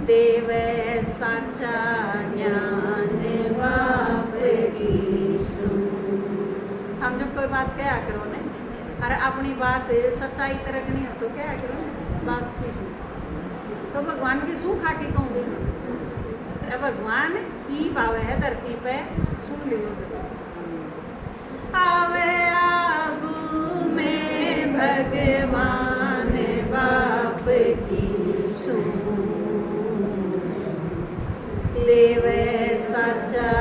देवे साचा ज्ञान बाप की सुन। हम जब कोई बात कहा करो ने, अरे अपनी बात सच्चाई तरक नहीं हो तो क्या करो बात सीधी, तो भगवान की सू खा के कहूँगी भगवान ई भाव है धरती पे सुन लियो जरूर। आवे आगू में भगवान बाप की सुन, लेवे सच्चा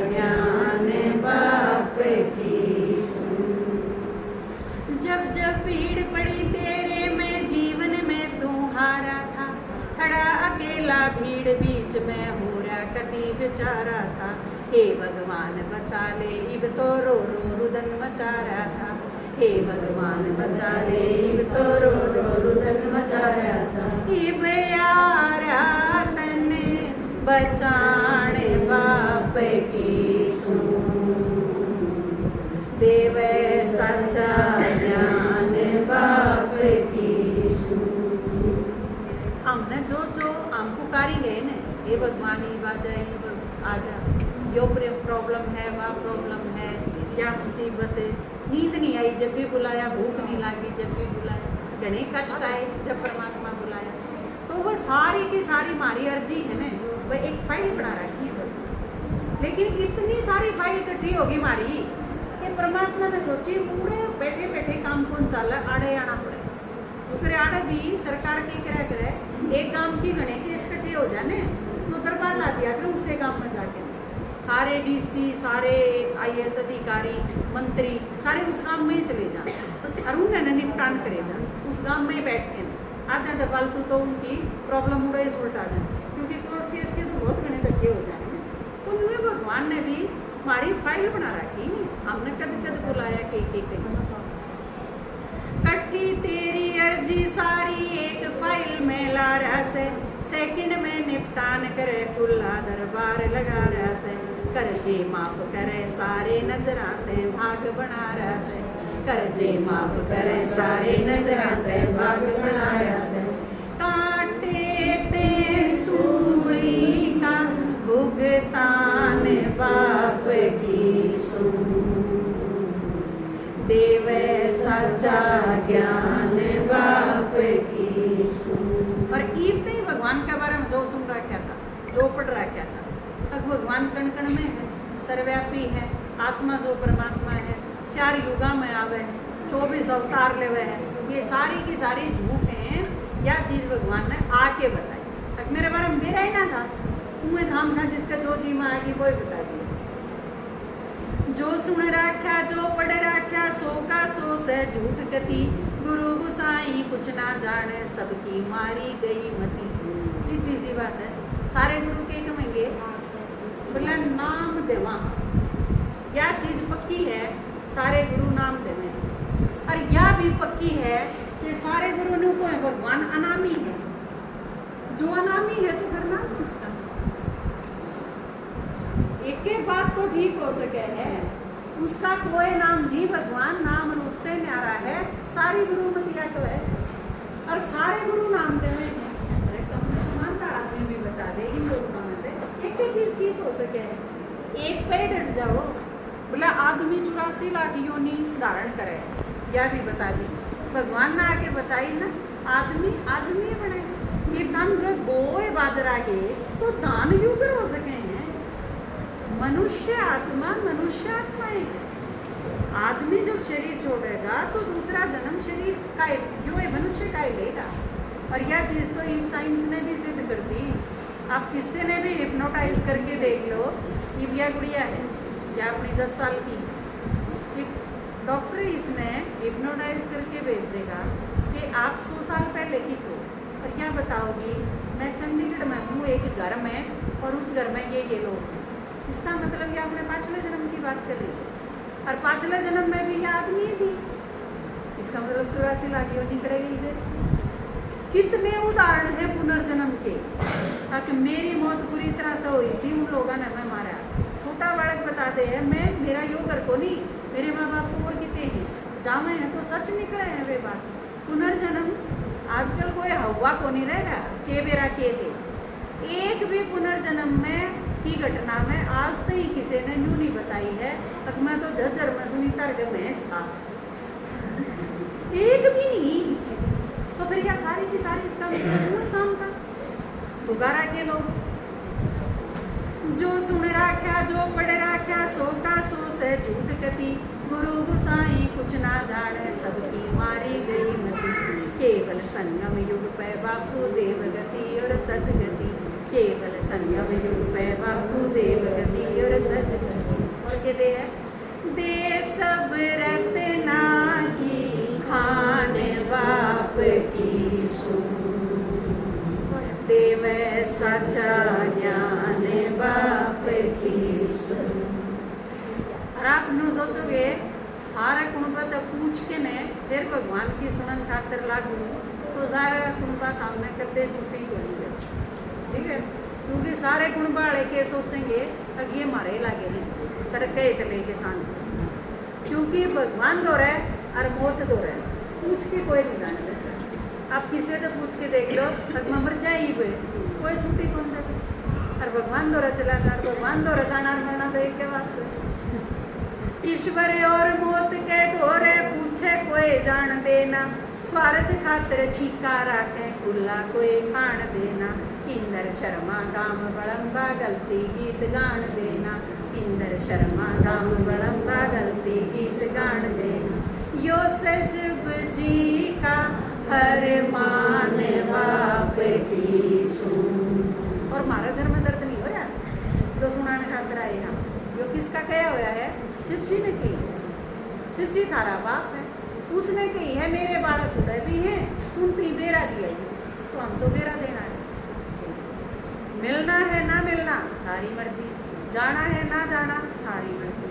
ज्ञान बाप की सुन। जब जब भीड़ पड़ी तेरे में जीवन में तू हारा था, खड़ा अकेला भीड़ बीच में हो रहा कति बेचारा था। हे भगवान बचा ले इब तो रो रो रुदन मचा रहा था, हे भगवान बचा ले इब तो रो रो रुदन मचा रहा था। इब यारा तने बचाने बाप की सुन, देवे सच्चा ज्ञान बाप की सुन। हमने जो जो हम पुकारी गए ने, हे भगवान ही बाजा ही आजा, यो प्रॉब्लम है वह प्रॉब्लम है, क्या मुसीबत, नींद नहीं आई जब भी बुलाया, भूख नहीं लगी जब भी बुलाया, घने कष्ट आए जब परमात्मा बुलाया, तो वह सारी की सारी हमारी अर्जी है ना, वह एक फाइल बना रखी है। लेकिन इतनी सारी फाइल इकट्ठी होगी हमारी कि परमात्मा ने सोची पूरे बैठे बैठे काम कौन चल आड़े आना पड़े, तो आड़े भी सरकार की करा करे एक गांव की गणे के इकट्ठे हो जाने तो दरबार ला दिया करो उसे गांव में जाके, सारे डीसी सारे आईएएस अधिकारी मंत्री सारे उस गांव में चले जाए और उन्हें निपटान करे जाए उस गांव में बैठ के। आधा आधा फालतू तो उनकी प्रॉब्लम उड़े उल्टा जाए, क्योंकि कोर्ट केस के तो बहुत घने धक्के हो जाएंगे। तो उन्हें भगवान ने भी हमारी फाइल बना रखी, हमने कद कद बुलाया के कट्ठी तेरी अर्जी सारी एक फाइल में ला रहा से, सेकंड में निपटान करे खुला दरबार लगा रहा से, कर्जे माफ करे सारे नजर आते भाग बना रहा से, कर्जे माफ करे सारे नजर आते भाग बना रहा से। काटे ते सूली का भुगतान बाप की सुन, देवे सच्चा ज्ञान बाप की सुन। और ईब नहीं भगवान के बारे में जो सुन रखा था, जो पढ़ रखा था, अब भगवान कण कण में है, सर्वव्यापी है, आत्मा जो परमात्मा है, 4 युगा में आवे है, 24 अवतार लेवे है, ये सारी की सारी झूठ है। यह चीज भगवान ने आके बताई, तक मेरे बारे में मेरा ही ना था, तुम्हें धाम था जिसका जो जी में आएगी वो ही बता दिया। जो सुन रखा जो पढ़ रखा सो का सो से झूठ कती, गुरु गुसाई कुछ ना जाने सबकी मारी गई मती। सीधी सी बात है, सारे गुरु के कहेंगे बोला नाम देवा, यह चीज पक्की है सारे गुरु नाम देवे, और यह भी पक्की है कि सारे गुरु ने को है भगवान अनामी है। जो अनामी है तो फिर नाम किसका? एक बात तो ठीक हो सके है, उसका कोई नाम नहीं, भगवान नाम रूप से न्यारा है, सारी गुरु मतिया तो है और सारे गुरु नाम देवे हैं। अरे कम मानता आदमी भी बता दे इन लोगों में से एक ही चीज ठीक हो सके है, एक पे डट जाओ बोला आदमी 84 लाख योनि धारण करे, यह भी बता दी भगवान ने आके बताई ना, आदमी आदमी बने ये दान बोए बाजरा के तो दान युग हो सके हैं। मनुष्य आत्मा है, आदमी जब शरीर छोड़ेगा तो दूसरा जन्म शरीर का जो है मनुष्य का ही लेगा। और यह चीज़ तो साइंस ने भी सिद्ध कर दी, आप किसी ने भी हिप्नोटाइज करके देख लो, चिबिया गुड़िया है या अपनी 10 साल की, डॉक्टर इसने हिप्नोटाइज करके भेज देगा कि आप 100 साल पहले की तो, और क्या बताओगी मैं चंडीगढ़ में हूँ एक घर में और उस घर में ये लोग हैं, इसका मतलब ये आपने 5वें जन्म की बात कर रही है, और 5वें जन्म में भी ये आदमी थी, इसका मतलब 84 लाख योनि निकलेगी इधर। कितने उदाहरण है पुनर्जन्म के, ताकि मेरी मौत पूरी तरह तो हुई थी उन लोगों ने मैं मारा, छोटा बालक बताते हैं मैं मेरा यो घर को नहीं, मेरे माँ बाप को और कितने हैं जामे हैं तो सच निकले हैं वे बात। पुनर्जन्म आजकल कोई हवा को नहीं रह रहा के बेरा के थे। एक भी पुनर्जन्म में की घटना में आज तक ही किसी ने न्यू नहीं बताई है। तक मैं तो झज्जर में सुनी तर के भैंस था, एक भी नहीं। तो फिर यह सारी की सारी इसका मतलब काम था बुगारा के लोग जो सुन राख्या जो पढ़ राख्या सो का सो से झूठ कती गुरु गुसाई कुछ ना जाने सबकी मारी गई मती केवल संगम युग पे बापू देवगति और सदगति केवल संगम युग पे बापू देवगति और सदगति। और कहते हैं दे सब रत्ना की खान बाप की सुन देव सच्चा ज्ञान बाप की सुन। और आप नु सोचोगे सारे कुणबा पूछ के ने फिर भगवान की सुनन खातर लागू तो सारे कुणबा काम ने करते चुप्पी करेंगे, ठीक है। क्योंकि सारे कुणबा वाले के सोचेंगे अब ये मारे लागे नहीं तड़के इतले के सांझ, क्योंकि भगवान दो रहे और मौत दो रहे, पूछ के कोई नहीं जाने देता। आप किसी से पूछ के देख लो अब मर जाए कोई छुट्टी कौन दे, और भगवान दो चला कर भगवान दो जाना मरना तो एक के बाद से ईश्वर और मौत के दौरे पूछे कोई जान देना स्वार्थ खातिर छीका राखे खुला कोई खान देना इंदर शर्मा गाम बड़म्बा गलती गीत गान देना इंदर शर्मा गाम बड़म्बा गलती गीत गान देना यो शिव जी का फरमान बाप की सुन। और हमारा सर में दर्द नहीं हो रहा जो सुनाने खातिर आए ना, जो किसका कहा हुआ है शिव जी ने कही, शिव जी थारा बाप है, उसने कही है मेरे बालक उड़े भी हैं उनकी बेरा दिया तो हम तो बेरा देना है, मिलना है ना मिलना थारी मर्जी, जाना है ना जाना थारी मर्जी,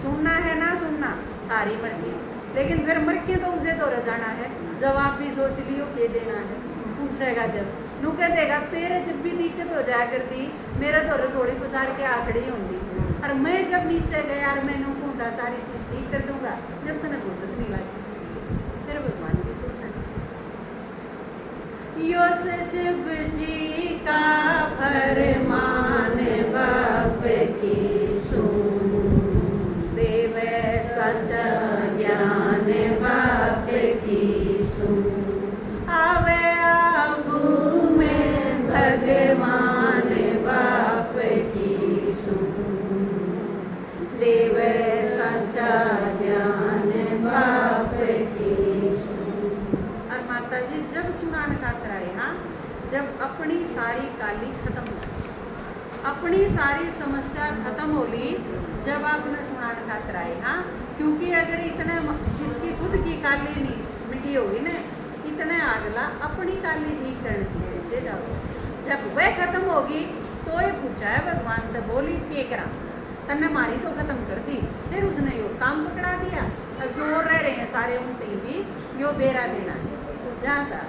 सुनना है ना सुनना थारी मर्जी। लेकिन फिर मर के तो उसे तो जाना है, जवाब भी सोच लियो के देना है। पूछेगा जब नू कह देगा तेरे जब भी दिक्कत हो जाया करती मेरे तो थोड़ी गुजार के आखड़ी होंगी, और मैं जब नीचे गया और मैंने कहूँगा सारी चीज़ ठीक कर दूंगा जब तक फुर्सत नहीं लगी। फिर भगवान की सोचा यो शिव जी का फरमान बाप की सुन देव सच्चा ज्ञान बाप की सुन आवे आबू में भगवान बाप की सुन देव सच्चा ज्ञान बाप की सुन। और माता जी जब सुनान खातर आए हाँ, जब अपनी सारी काली खत्म हो अपनी सारी समस्या खत्म हो ली जब आपने सुनान खातर आए हाँ, क्योंकि अगर इतने जिसकी खुद की काली नहीं मिट्टी होगी ना इतने आगला अपनी काली ठीक करने की सोचे जाओ, जब वह खत्म होगी तो ये पूछा है भगवान तो बोली के करा तन्ने मारी तो खत्म कर दी, फिर उसने यो काम पकड़ा दिया और जो रह रहे हैं सारे उनते भी यो बेरा देना है तो जाता